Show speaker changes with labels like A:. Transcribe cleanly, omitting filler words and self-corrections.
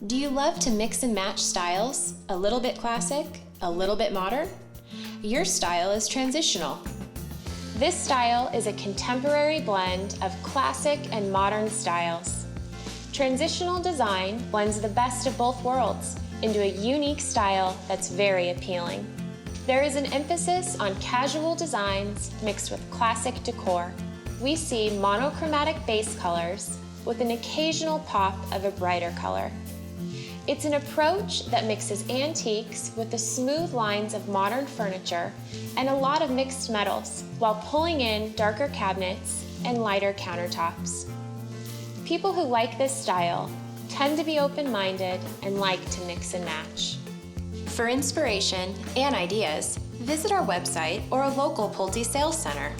A: Do you love to mix and match styles? A little bit classic, a little bit modern? Your style is transitional. This style is a contemporary blend of classic and modern styles. Transitional design blends the best of both worlds into a unique style that's very appealing. There is an emphasis on casual designs mixed with classic decor. We see monochromatic base colors with an occasional pop of a brighter color. It's an approach that mixes antiques with the smooth lines of modern furniture and a lot of mixed metals, while pulling in darker cabinets and lighter countertops. People who like this style tend to be open-minded and like to mix and match. For inspiration and ideas, visit our website or a local Pulte sales center.